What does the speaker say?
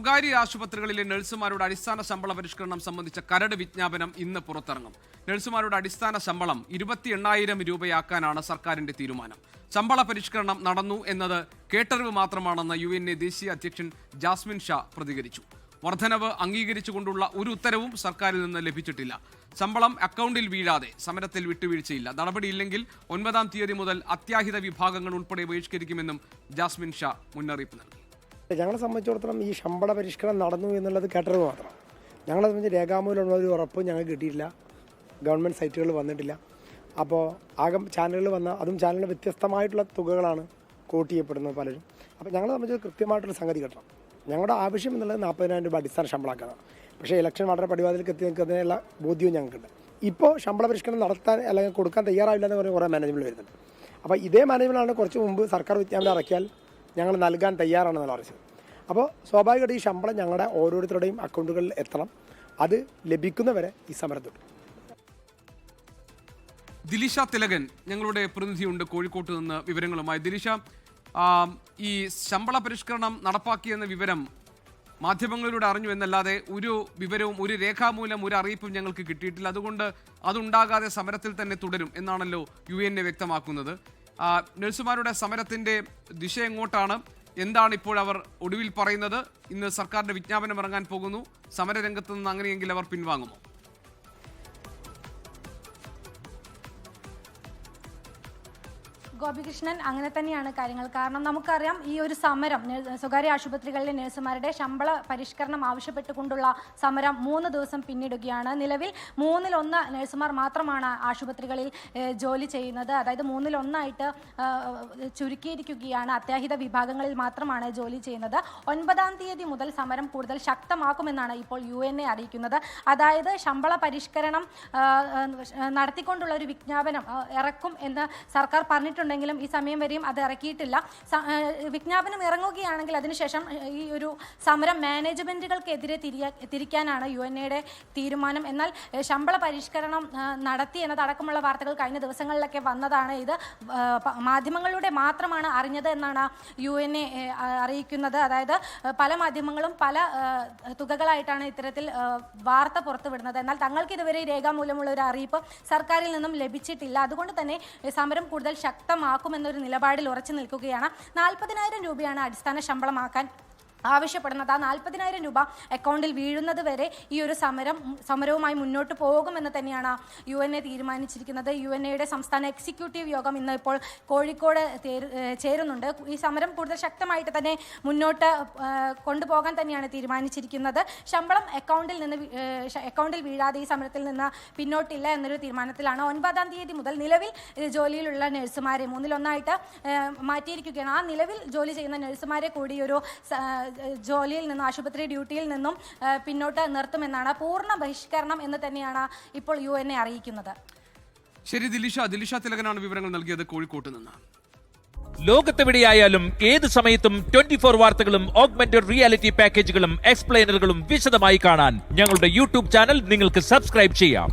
സ്വകാര്യ ആശുപത്രികളിലെ നഴ്സുമാരുടെ അടിസ്ഥാന ശമ്പള പരിഷ്കരണം സംബന്ധിച്ച കരട് വിജ്ഞാപനം ഇന്ന് പുറത്തിറങ്ങും. നഴ്സുമാരുടെ അടിസ്ഥാന ശമ്പളം 28,000 രൂപയാക്കാനാണ് സർക്കാരിന്റെ തീരുമാനം. ശമ്പള പരിഷ്കരണം നടന്നു എന്നത് കേട്ടറിവ് മാത്രമാണെന്ന് UNA ദേശീയ അധ്യക്ഷൻ ജാസ്മിൻ ഷാ പ്രതികരിച്ചു. വർധനവ് അംഗീകരിച്ചുകൊണ്ടുള്ള ഒരു ഉത്തരവും സർക്കാരിൽ നിന്ന് ലഭിച്ചിട്ടില്ല. ശമ്പളം അക്കൗണ്ടിൽ വീഴാതെ സമരത്തിൽ വിട്ടുവീഴ്ചയില്ല. നടപടിയില്ലെങ്കിൽ 9-ാം തീയതി മുതൽ അത്യാഹിത വിഭാഗങ്ങൾ ഉൾപ്പെടെ ബഹിഷ്കരിക്കുമെന്നും ജാസ്മിൻ ഷാ മുന്നറിയിപ്പ് നൽകി. ഞങ്ങളെ സംബന്ധിച്ചിടത്തോളം ഈ ശമ്പള പരിഷ്കരണം നടന്നു എന്നുള്ളത് കേട്ടറിവ് മാത്രം. ഞങ്ങളെ സംബന്ധിച്ച് രേഖാമൂലമുള്ള ഒരു ഉറപ്പ് ഞങ്ങൾക്ക് കിട്ടിയിട്ടില്ല. ഗവൺമെൻറ് സൈറ്റുകളിൽ വന്നിട്ടില്ല. അപ്പോൾ ആകെ ചാനലുകൾ വന്ന അതും ചാനലിന് വ്യത്യസ്തമായിട്ടുള്ള തുകകളാണ് കോട്ട് ചെയ്യപ്പെടുന്നത് പലരും. അപ്പോൾ ഞങ്ങളെ സംബന്ധിച്ച് കൃത്യമായിട്ടൊരു സംഗതി കിട്ടണം. ഞങ്ങളുടെ ആവശ്യം എന്നുള്ളത് 40,000 രൂപ അടിസ്ഥാന ശമ്പളമാക്കണം. പക്ഷേ ഇലക്ഷൻ വളരെ പടിവാതിലേക്ക് എത്തി നിൽക്കുന്നതിനുള്ള ബോധ്യവും ഞങ്ങൾക്കുണ്ട്. ഇപ്പോൾ ശമ്പള പരിഷ്കരണം നടത്താൻ അല്ലെങ്കിൽ കൊടുക്കാൻ തയ്യാറാവില്ല എന്ന് പറഞ്ഞ് കുറേ മാനേജ്മെൻറ്റ് വരുന്നുണ്ട്. അപ്പോൾ ഇതേ മാനേജ്മെൻറ്റാണ് കുറച്ച് മുമ്പ് സർക്കാർ വിജ്ഞാപനം ഇറക്കിയാൽ ഞങ്ങൾ നൽകാൻ തയ്യാറാണെന്നുള്ള അറിയിച്ചത്. അപ്പോൾ സ്വാഭാവികമായിട്ട് ഈ ശമ്പളം ഞങ്ങളുടെ ഓരോരുത്തരുടെയും അക്കൗണ്ടുകളിൽ എത്തണം. അത് ലഭിക്കുന്നവരെ ഈ സമരത്തുണ്ട്. ദിലിഷ തിലകൻ ഞങ്ങളുടെ പ്രതിനിധിയുണ്ട് കോഴിക്കോട്ട് നിന്ന് വിവരങ്ങളുമായി. ദിലിഷ, ഈ ശമ്പള പരിഷ്കരണം നടപ്പാക്കിയെന്ന വിവരം മാധ്യമങ്ങളിലൂടെ അറിഞ്ഞു എന്നല്ലാതെ ഒരു വിവരവും ഒരു രേഖാമൂലം ഒരു അറിയിപ്പും ഞങ്ങൾക്ക് കിട്ടിയിട്ടില്ല. അതുകൊണ്ട് അതുണ്ടാകാതെ സമരത്തിൽ തന്നെ തുടരും എന്നാണല്ലോ UNA വ്യക്തമാക്കുന്നത്. നഴ്സുമാരുടെ സമരത്തിന്റെ ദിശ എങ്ങോട്ടാണ്? എന്താണ് ഇപ്പോൾ അവർ ഒടുവിൽ പറയുന്നത്? ഇന്ന് സർക്കാരിന്റെ വിജ്ഞാപനം ഇറങ്ങാൻ പോകുന്നു. സമരരംഗത്ത് നിന്ന് അങ്ങനെയെങ്കിൽ അവർ പിൻവാങ്ങുമോ? ഗോപികൃഷ്ണൻ, അങ്ങനെ തന്നെയാണ് കാര്യങ്ങൾ. കാരണം നമുക്കറിയാം, ഈ ഒരു സമരം സ്വകാര്യ ആശുപത്രികളിലെ നഴ്സുമാരുടെ ശമ്പള പരിഷ്കരണം ആവശ്യപ്പെട്ടുകൊണ്ടുള്ള സമരം 3 ദിവസം പിന്നിടുകയാണ്. നിലവിൽ 1/3 നഴ്സുമാർ മാത്രമാണ് ആശുപത്രികളിൽ ജോലി ചെയ്യുന്നത്. അതായത് 1/1 ചുരുക്കിയിരിക്കുകയാണ്. അത്യാഹിത വിഭാഗങ്ങളിൽ മാത്രമാണ് ജോലി ചെയ്യുന്നത്. 9-ാം തീയതി മുതൽ സമരം കൂടുതൽ ശക്തമാക്കുമെന്നാണ് ഇപ്പോൾ UNA അറിയിക്കുന്നത്. അതായത് ശമ്പള പരിഷ്കരണം നടത്തിക്കൊണ്ടുള്ള ഒരു വിജ്ഞാപനം ഇറക്കും എന്ന് സർക്കാർ പറഞ്ഞിട്ടുണ്ട്. െങ്കിലും ഈ സമയം വരെയും അത് ഇറക്കിയിട്ടില്ല. വിജ്ഞാപനം ഇറങ്ങുകയാണെങ്കിൽ അതിനുശേഷം ഈ ഒരു സമരം മാനേജ്മെന്റുകൾക്കെതിരെ തിരിക്കാനാണ് UNAയുടെ തീരുമാനം. എന്നാൽ ശമ്പള പരിഷ്കരണം നടത്തി എന്നതടക്കമുള്ള വാർത്തകൾ കഴിഞ്ഞ ദിവസങ്ങളിലൊക്കെ വന്നതാണ്. ഇത് മാധ്യമങ്ങളിലൂടെ മാത്രമാണ് അറിഞ്ഞത് എന്നാണ് UNA അറിയിക്കുന്നത്. അതായത് പല മാധ്യമങ്ങളും പല തുകകളായിട്ടാണ് ഇത്തരത്തിൽ വാർത്ത പുറത്തുവിടുന്നത്. എന്നാൽ തങ്ങൾക്ക് ഇതുവരെ രേഖാമൂലമുള്ള ഒരു അറിയിപ്പ് സർക്കാരിൽ നിന്നും ലഭിച്ചിട്ടില്ല. അതുകൊണ്ട് തന്നെ സമരം കൂടുതൽ ശക്തമാക്കുമെന്നൊരു നിലപാടിൽ ഉറച്ചു നിൽക്കുകയാണ്. 40,000 രൂപയാണ് അടിസ്ഥാന ശമ്പളമാക്കാൻ ആവശ്യപ്പെടുന്നത്. ആ 40,000 രൂപ അക്കൗണ്ടിൽ വീഴുന്നത് വരെ ഈ ഒരു സമരവുമായി മുന്നോട്ട് പോകുമെന്ന് തന്നെയാണ് UNA തീരുമാനിച്ചിരിക്കുന്നത്. UNAയുടെ സംസ്ഥാന എക്സിക്യൂട്ടീവ് യോഗം ഇന്ന് ഇപ്പോൾ കോഴിക്കോട് ചേരുന്നുണ്ട്. ഈ സമരം കൂടുതൽ ശക്തമായിട്ട് തന്നെ മുന്നോട്ട് കൊണ്ടുപോകാൻ തന്നെയാണ് തീരുമാനിച്ചിരിക്കുന്നത്. ശമ്പളം അക്കൗണ്ടിൽ വീഴാതെ ഈ സമരത്തിൽ നിന്ന് പിന്നോട്ടില്ല എന്നൊരു തീരുമാനത്തിലാണ്. 9-ാം തീയതി മുതൽ നിലവിൽ ജോലിയിലുള്ള നഴ്സുമാരെ 1/1 മാറ്റിയിരിക്കുകയാണ്. ആ നിലവിൽ ജോലി ചെയ്യുന്ന നഴ്സുമാരെ കൂടി ഒരു ജോലിയിൽ നിന്നും ആശുപത്രി ഡ്യൂട്ടിയിൽ നിന്നും പിന്നോട്ട് നിർത്തുമെന്നാണ്. പൂർണ്ണ ബഹിഷ്കരണം എന്ന് തന്നെയാണ് ഇപ്പോൾ UNA അറിയിക്കുന്നത്. ശരി, ദിലിഷ തിലകനാണ് വിവരങ്ങൾ നൽകിയത് കോഴിക്കോട്ട് നിന്ന്. ലോകത്തെവിടെയായാലും ഏത് സമയത്തും 24 വാർത്തകളും ഓഗ്മെന്റഡ് റിയാലിറ്റി പാക്കേജുകളും എക്സ്പ്ലെയിനറുകളും വിശദമായി കാണാൻ ഞങ്ങളുടെ YouTube ചാനൽ നിങ്ങൾക്ക് സബ്സ്ക്രൈബ് ചെയ്യാം.